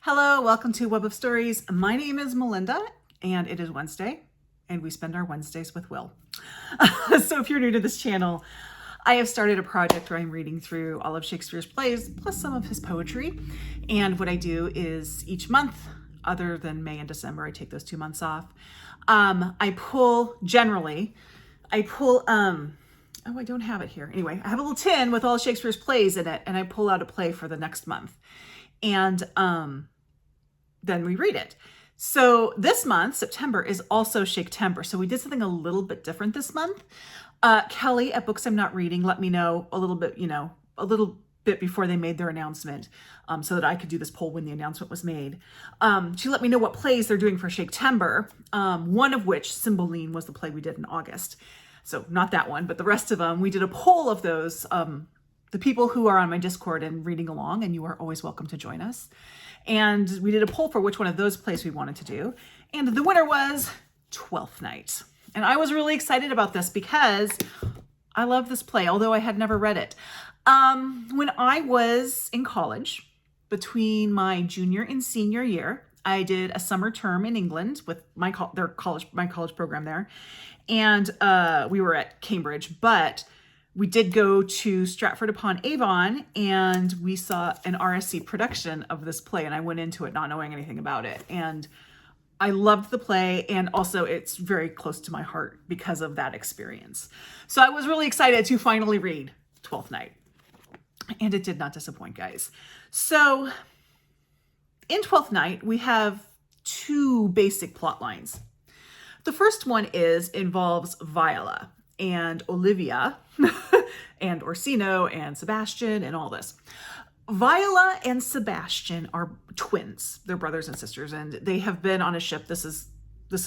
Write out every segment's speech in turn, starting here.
Hello, welcome to Web of Stories. My name is Melinda, and it is Wednesday, and we spend our Wednesdays with Will. So if you're new to this channel, I have started a project where I'm reading through all of Shakespeare's plays, plus some of his poetry. And what I do is each month, other than May and December, I take those 2 months off. I pull, oh, I don't have it here. Anyway, I have a little tin with all Shakespeare's plays in it, and I pull out a play for the next month. And then we read it. So this month, September, is also Shaktember. So we did something a little bit different this month. Kelly at Books I'm Not Reading let me know a little bit before they made their announcement, so that I could do this poll when the announcement was made. She let me know what plays they're doing for Shaktember, one of which, Cymbeline, was the play we did in August. So not that one, but the rest of them. We did a poll of those, the people who are on my Discord and reading along, and you are always welcome to join us. And we did a poll for which one of those plays we wanted to do. And the winner was Twelfth Night. And I was really excited about this because I love this play, although I had never read it. When I was in college, between my junior and senior year, I did a summer term in England with my college program there. And we were at Cambridge, but we did go to Stratford-upon-Avon, and we saw an RSC production of this play, and I went into it not knowing anything about it. And I loved the play, and also it's very close to my heart because of that experience. So I was really excited to finally read Twelfth Night, and it did not disappoint, guys. So in Twelfth Night, we have two basic plot lines. The first one involves Viola and Olivia and Orsino and Sebastian and all this. Viola and Sebastian are twins. They're brothers and sisters, and they have been on a ship. This is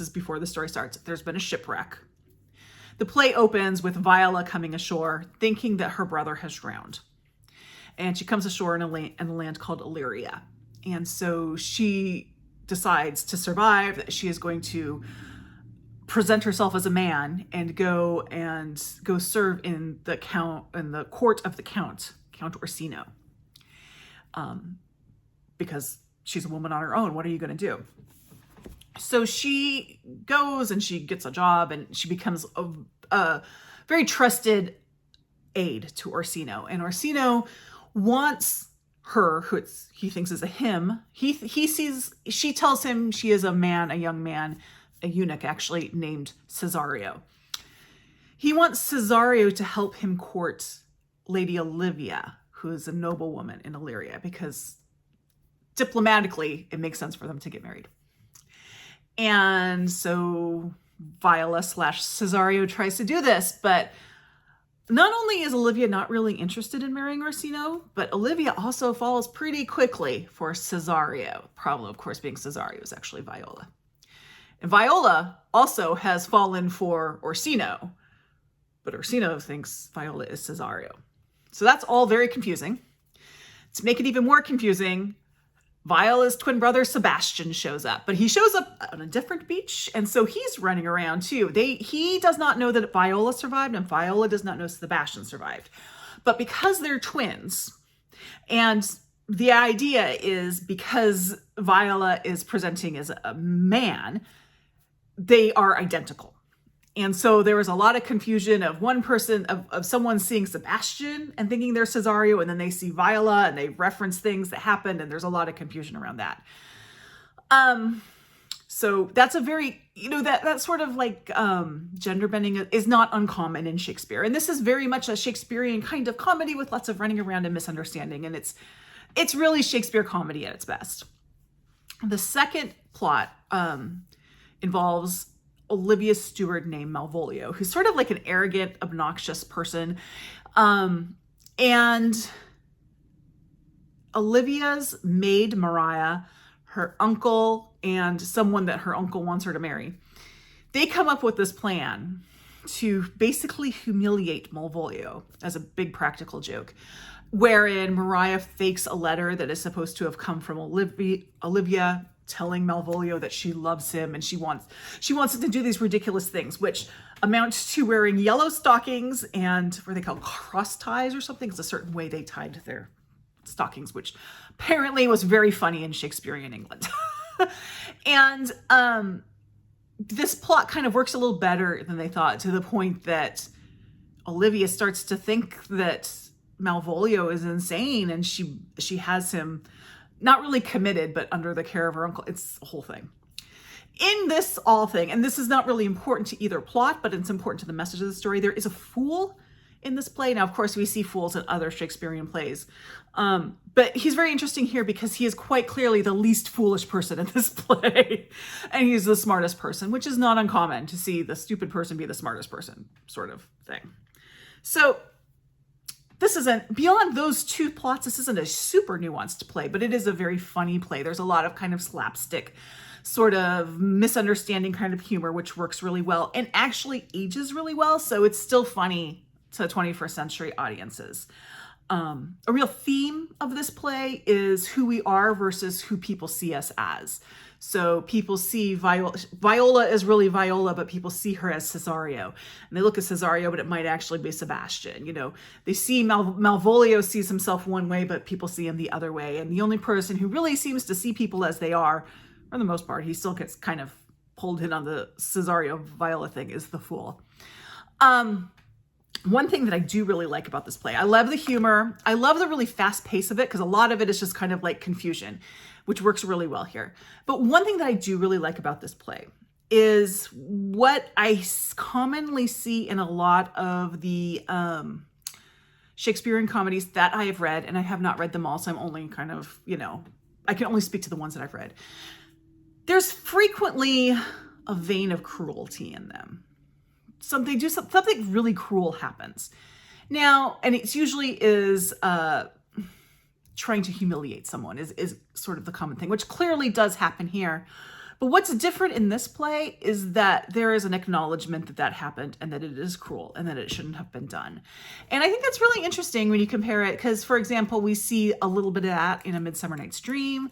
before the story starts. There's been a shipwreck. The play opens with Viola coming ashore thinking that her brother has drowned. And she comes ashore in a land called Illyria. And so she decides to survive, that she is going to present herself as a man and go serve in the court of the Count Orsino. Because she's a woman on her own. What are you going to do? So she goes and she gets a job, and she becomes a very trusted aide to Orsino. And Orsino wants her, who he thinks is a him. She tells him she is a young man, a eunuch actually, named Cesario. He wants Cesario to help him court Lady Olivia, who is a noblewoman in Illyria, because diplomatically it makes sense for them to get married. And so Viola/Cesario tries to do this, but not only is Olivia not really interested in marrying Orsino, but Olivia also falls pretty quickly for Cesario. Problem, of course, being Cesario is actually Viola. And Viola also has fallen for Orsino, but Orsino thinks Viola is Cesario. So that's all very confusing. To make it even more confusing, Viola's twin brother Sebastian shows up, but he shows up on a different beach, and so he's running around too. He does not know that Viola survived, and Viola does not know Sebastian survived. But because they're twins, and the idea is because Viola is presenting as a man, they are identical. And so there was a lot of confusion of one person, of someone seeing Sebastian and thinking they're Cesario, and then they see Viola and they reference things that happened, and there's a lot of confusion around that. So that's a very, that sort of like gender bending is not uncommon in Shakespeare. And this is very much a Shakespearean kind of comedy with lots of running around and misunderstanding. And it's really Shakespeare comedy at its best. The second plot involves Olivia's steward named Malvolio, who's sort of like an arrogant, obnoxious person. And Olivia's maid, Maria, her uncle, and someone that her uncle wants her to marry, they come up with this plan to basically humiliate Malvolio as a big practical joke, wherein Maria fakes a letter that is supposed to have come from Olivia telling Malvolio that she loves him, and she wants him to do these ridiculous things, which amount to wearing yellow stockings and what they call cross ties or something. It's a certain way they tied their stockings, which apparently was very funny in Shakespearean England. And this plot kind of works a little better than they thought, to the point that Olivia starts to think that Malvolio is insane, and she has him not really committed, but under the care of her uncle. It's a whole thing. In this all thing, and this is not really important to either plot, but it's important to the message of the story, there is a fool in this play. Now, of course, we see fools in other Shakespearean plays, but he's very interesting here because he is quite clearly the least foolish person in this play, and he's the smartest person, which is not uncommon to see the stupid person be the smartest person sort of thing. So this isn't, beyond those two plots, this isn't a super nuanced play, but it is a very funny play. There's a lot of kind of slapstick, sort of misunderstanding kind of humor, which works really well and actually ages really well. So it's still funny to 21st century audiences. A real theme of this play is who we are versus who people see us as. So people see Viola is really Viola, but people see her as Cesario. And they look at Cesario, but it might actually be Sebastian. You know, they see Malvolio sees himself one way, but people see him the other way. And the only person who really seems to see people as they are, for the most part, he still gets kind of pulled in on the Cesario Viola thing, is the fool. One thing that I do really like about this play, I love the humor. I love the really fast pace of it, because a lot of it is just kind of like confusion, which works really well here. But one thing that I do really like about this play is what I commonly see in a lot of the Shakespearean comedies that I have read, and I have not read them all, so I'm only kind of, you know, I can only speak to the ones that I've read. There's frequently a vein of cruelty in them. Something really cruel happens. Now, and it's usually is trying to humiliate someone is sort of the common thing, which clearly does happen here. But what's different in this play is that there is an acknowledgement that that happened, and that it is cruel, and that it shouldn't have been done. And I think that's really interesting when you compare it, because, for example, we see a little bit of that in A Midsummer Night's Dream.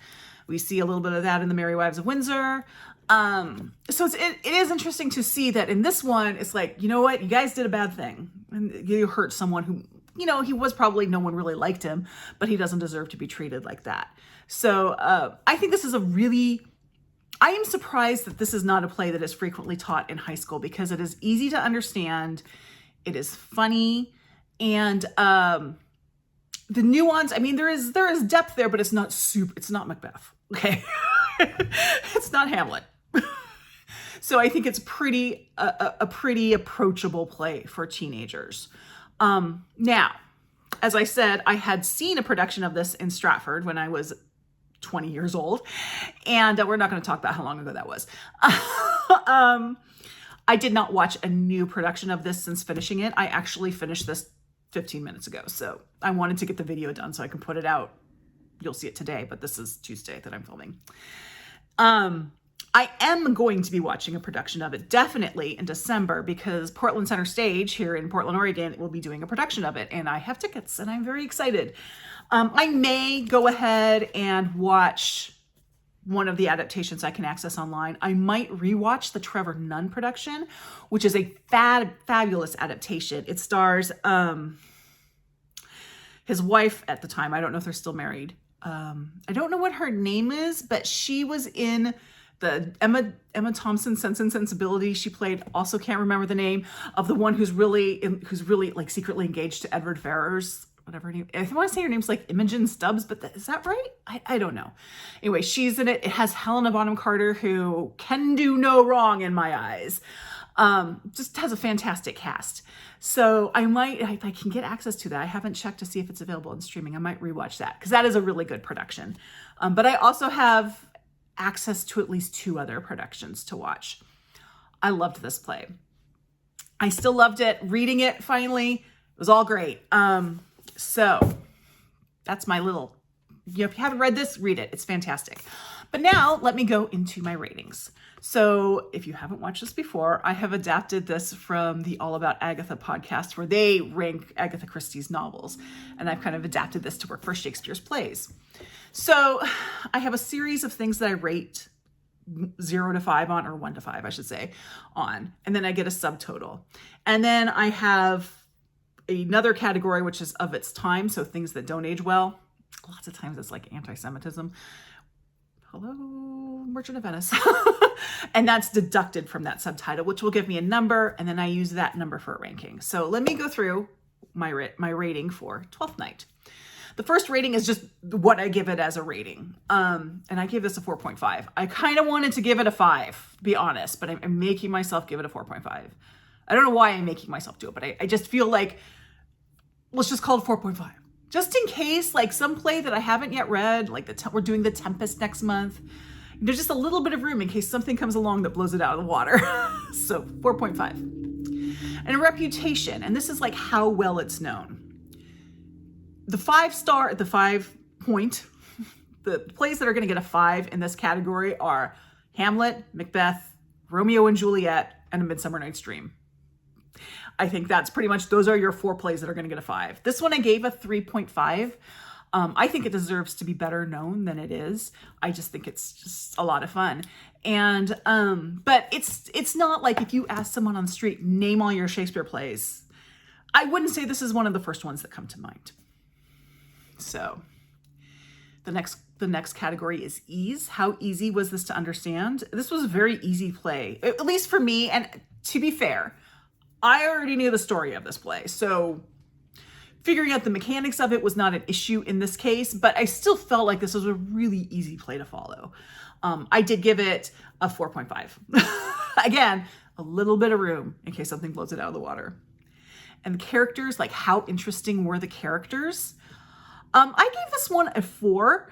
We see a little bit of that in The Merry Wives of Windsor. So it is interesting to see that in this one, it's like, you know what, you guys did a bad thing, and you hurt someone who, you know, he was probably, no one really liked him, but he doesn't deserve to be treated like that. So I think this is I am surprised that this is not a play that is frequently taught in high school, because it is easy to understand, it is funny, and the nuance, I mean, there is depth there, but it's not Macbeth, okay? It's not Hamlet. So I think it's a pretty approachable play for teenagers. Now, as I said, I had seen a production of this in Stratford when I was 20 years old, and we're not going to talk about how long ago that was. I did not watch a new production of this since finishing it. I actually finished this 15 minutes ago, so I wanted to get the video done so I can put it out. You'll see it today, but this is Tuesday that I'm filming. I am going to be watching a production of it definitely in December, because Portland Center Stage here in Portland, Oregon will be doing a production of it, and I have tickets and I'm very excited. I may go ahead and watch one of the adaptations I can access online. I might rewatch the Trevor Nunn production, which is a fabulous adaptation. It stars his wife at the time. I don't know if they're still married. I don't know what her name is, but she was in the Emma Thompson Sense and Sensibility. She played, also can't remember the name of the one who's really like secretly engaged to Edward Ferrars, whatever her name. I want to say her name's like Imogen Stubbs, but is that right? I don't know. Anyway, she's in it. It has Helena Bonham Carter, who can do no wrong in my eyes. Just has a fantastic cast. So I might, if I can get access to that, I haven't checked to see if it's available in streaming. I might rewatch that, because that is a really good production. But I also have access to at least 2 other productions to watch. I loved this play. I still loved it. Reading it finally, it was all great. So that's my little, if you haven't read this, read it. It's fantastic. But now let me go into my ratings. So if you haven't watched this before, I have adapted this from the All About Agatha podcast, where they rank Agatha Christie's novels. And I've kind of adapted this to work for Shakespeare's plays. So I have a series of things that I rate 0 to 5 on, or 1 to 5, I should say, on. And then I get a subtotal. And then I have another category, which is of its time. So things that don't age well. Lots of times it's like anti-Semitism. Hello, Merchant of Venice. And that's deducted from that subtitle, which will give me a number, and then I use that number for a ranking. So let me go through my rating for Twelfth Night. The first rating is just what I give it as a rating. And I gave this a 4.5. I kind of wanted to give it a 5, to be honest, but I'm making myself give it a 4.5. I don't know why I'm making myself do it, but I just feel like, let's just call it 4.5. Just in case, like some play that I haven't yet read, like we're doing The Tempest next month. There's just a little bit of room in case something comes along that blows it out of the water. So 4.5. And a reputation, and this is like how well it's known. The 5 point, the plays that are going to get a 5 in this category are Hamlet, Macbeth, Romeo and Juliet, and A Midsummer Night's Dream. I think that's pretty much, those are your 4 plays that are going to get a 5. This one I gave a 3.5. I think it deserves to be better known than it is. I just think it's just a lot of fun. And, but it's not like if you ask someone on the street, name all your Shakespeare plays, I wouldn't say this is one of the first ones that come to mind. So the next category is ease. How easy was this to understand? This was a very easy play, at least for me. And to be fair, I already knew the story of this play, so figuring out the mechanics of it was not an issue in this case, but I still felt like this was a really easy play to follow. I did give it a 4.5. Again, a little bit of room in case something blows it out of the water. And the characters, like how interesting were the characters? I gave this one a 4.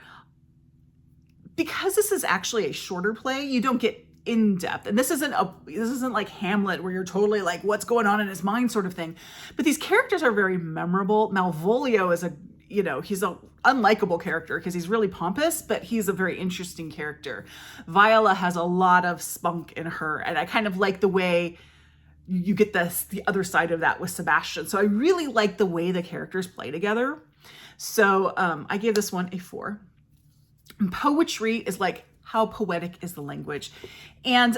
Because this is actually a shorter play, you don't get in depth. And this isn't like Hamlet where you're totally like, what's going on in his mind sort of thing. But these characters are very memorable. Malvolio is he's an unlikable character because he's really pompous, but he's a very interesting character. Viola has a lot of spunk in her. And I kind of like the way you get the other side of that with Sebastian. So I really like the way the characters play together. So I gave this one a 4. And poetry is like, how poetic is the language? And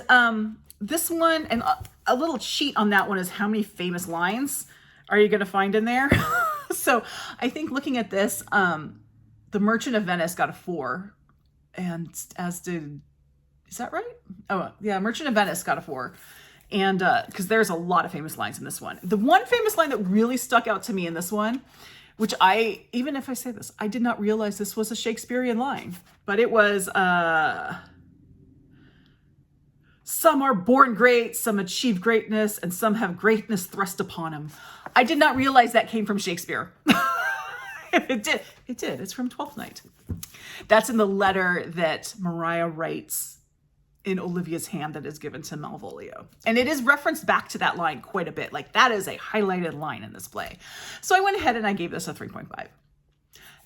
this one, and a little cheat on that one is how many famous lines are you going to find in there? So I think looking at this, The Merchant of Venice got a 4. And as did, is that right? Oh, yeah, Merchant of Venice got a 4. And because there's a lot of famous lines in this one. The one famous line that really stuck out to me in this one, which even if I say this, I did not realize this was a Shakespearean line, but it was, some are born great, some achieve greatness, and some have greatness thrust upon them. I did not realize that came from Shakespeare. It did. It's from Twelfth Night. That's in the letter that Maria writes in Olivia's hand that is given to Malvolio. And it is referenced back to that line quite a bit. Like that is a highlighted line in this play. So I went ahead and I gave this a 3.5.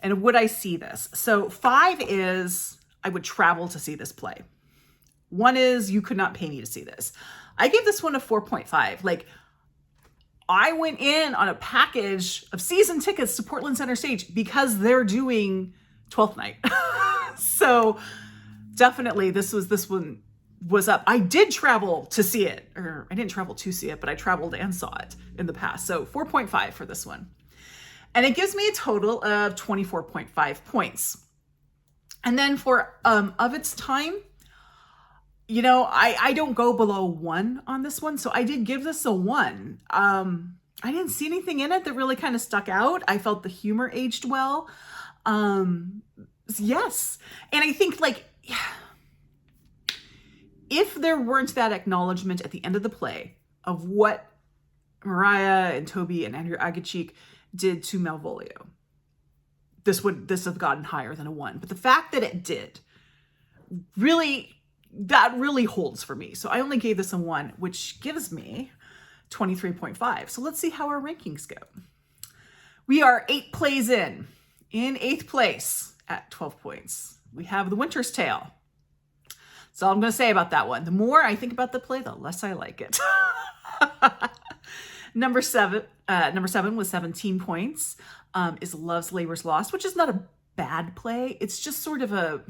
And would I see this? So 5 is I would travel to see this play. 1 is you could not pay me to see this. I gave this one a 4.5. Like I went in on a package of season tickets to Portland Center Stage because they're doing Twelfth Night. So definitely this one was up. I did travel to see it, or I didn't travel to see it, but I traveled and saw it in the past. So 4.5 for this one. And it gives me a total of 24.5 points. And then for of its time, I don't go below 1 on this one. So I did give this a 1. I didn't see anything in it that really kind of stuck out. I felt the humor aged well. Yes. And I think if there weren't that acknowledgement at the end of the play of what Maria and Toby and Andrew Aguchik did to Malvolio, this have gotten higher than a 1. But the fact that it did really holds for me. So I only gave this a 1, which gives me 23.5. So let's see how our rankings go. We are 8 plays in 8th place at 12 points. We have The Winter's Tale. That's all I'm going to say about that one. The more I think about the play, the less I like it. Number 7 with 17 points is Love's Labour's Lost, which is not a bad play. It's just sort of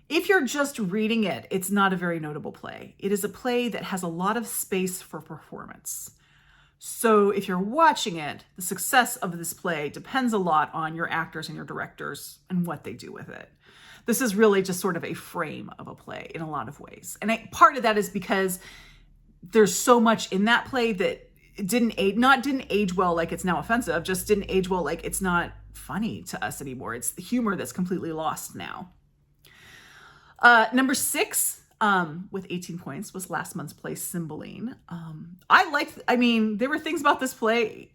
if you're just reading it, it's not a very notable play. It is a play that has a lot of space for performance. So if you're watching it, the success of this play depends a lot on your actors and your directors and what they do with it. This is really just sort of a frame of a play in a lot of ways. And part of that is because there's so much in that play that didn't age well like it's now offensive, just didn't age well like it's not funny to us anymore. It's the humor that's completely lost now. Number 6, with 18 points, was last month's play, Cymbeline. There were things about this play,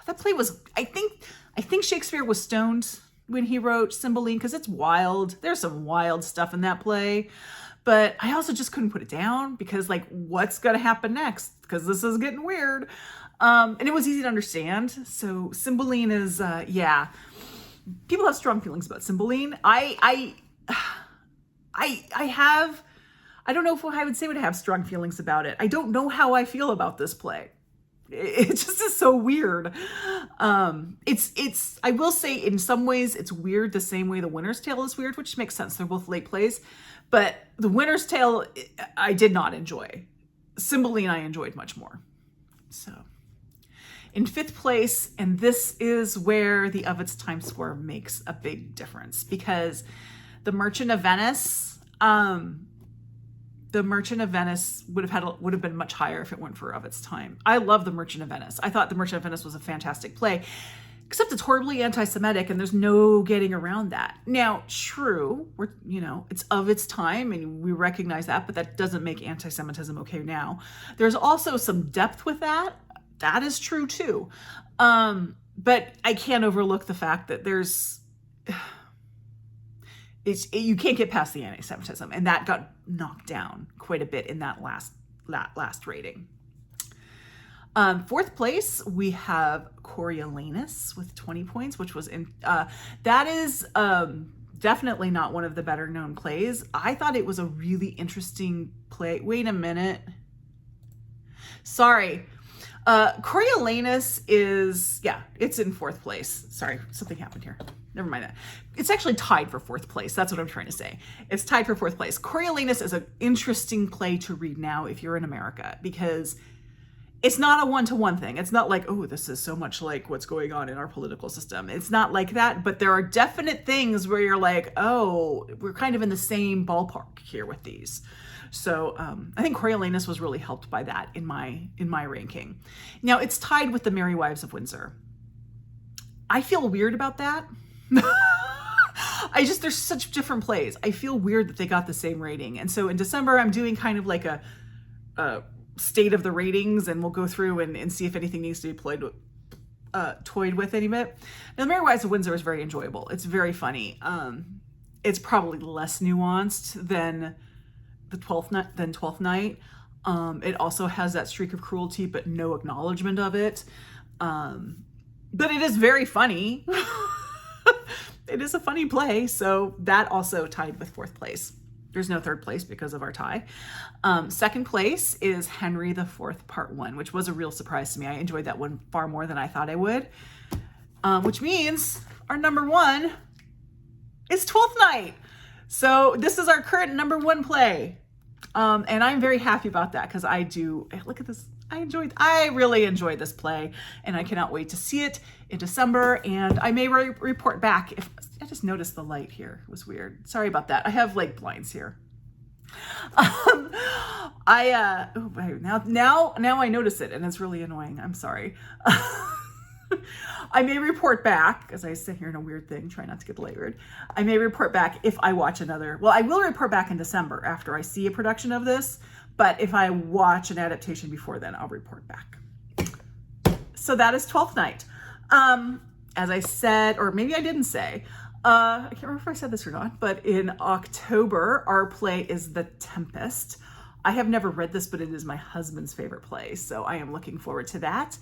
that play was, I think Shakespeare was stoned when he wrote Cymbeline, because it's wild. There's some wild stuff in that play, but I also just couldn't put it down because, like, what's going to happen next? Because this is getting weird. And it was easy to understand. So Cymbeline is, people have strong feelings about Cymbeline. I don't know if I would say would have strong feelings about it. I don't know how I feel about this play. It just is so weird. I will say in some ways it's weird the same way The Winter's Tale is weird, which makes sense. They're both late plays, but The Winter's Tale I did not enjoy. Cymbeline I enjoyed much more. So in 5th place, and this is where the Of Its Time score makes a big difference, because The Merchant of Venice, would have been much higher if it weren't for Of Its Time. I love The Merchant of Venice. I thought The Merchant of Venice was a fantastic play, except it's horribly anti-Semitic and there's no getting around that. Now, true, it's of its time and we recognize that, but that doesn't make anti-Semitism okay now. There's also some depth with that. That is true too. But I can't overlook the fact that you can't get past the anti-Semitism, and that got knocked down quite a bit in that last rating. 4th place, we have Coriolanus with 20 points, which was that is definitely not one of the better known plays. I thought it was a really interesting play. Wait a minute. Sorry. Coriolanus is, it's in 4th place. Sorry, something happened here. Never mind that. It's actually tied for 4th place. That's what I'm trying to say. It's tied for 4th place. Coriolanus is an interesting play to read now if you're in America, because it's not a one-to-one thing. It's not like, oh, this is so much like what's going on in our political system. It's not like that, but there are definite things where you're like, oh, we're kind of in the same ballpark here with these. So I think Coriolanus was really helped by that in my ranking. Now it's tied with The Merry Wives of Windsor. I feel weird about that. There's such different plays. I feel weird that they got the same rating. And so in December, I'm doing kind of like a state of the ratings, and we'll go through and see if anything needs to be toyed with any bit. Now, The Merry Wives of Windsor is very enjoyable. It's very funny. It's probably less nuanced than Twelfth Night. It also has that streak of cruelty, but no acknowledgement of it. But it is very funny. It is a funny play, so that also tied with 4th place. There's no 3rd place because of our tie. 2nd place is Henry IV Part 1, which was a real surprise to me. I enjoyed that one far more than I thought I would, which means our number 1 is Twelfth Night. So this is our current number 1 play. And I'm very happy about that, because look at this. I really enjoyed this play, and I cannot wait to see it in December. And I may report back if I just noticed the light here. It was weird. Sorry about that. I have like blinds here. Now I notice it, and it's really annoying. I'm sorry. I may report back, as I sit here in a weird thing, try not to get labored. I may report back if I watch another. Well, I will report back in December after I see a production of this, but if I watch an adaptation before then, I'll report back. So that is Twelfth Night. As I said, or maybe I didn't say, I can't remember if I said this or not, but in October, our play is The Tempest. I have never read this, but it is my husband's favorite play, so I am looking forward to that.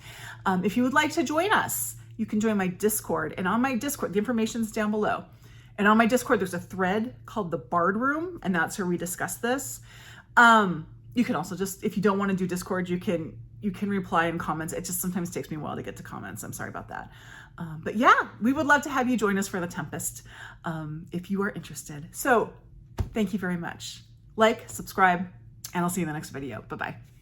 If you would like to join us, you can join my Discord, and on my Discord, the information's down below. And on my Discord, there's a thread called the Bard Room, and that's where we discuss this. You can also just, if you don't want to do Discord, you can reply in comments. It just sometimes takes me a while to get to comments. I'm sorry about that. But yeah, we would love to have you join us for The Tempest if you are interested. So thank you very much. Like, subscribe, and I'll see you in the next video. Bye-bye.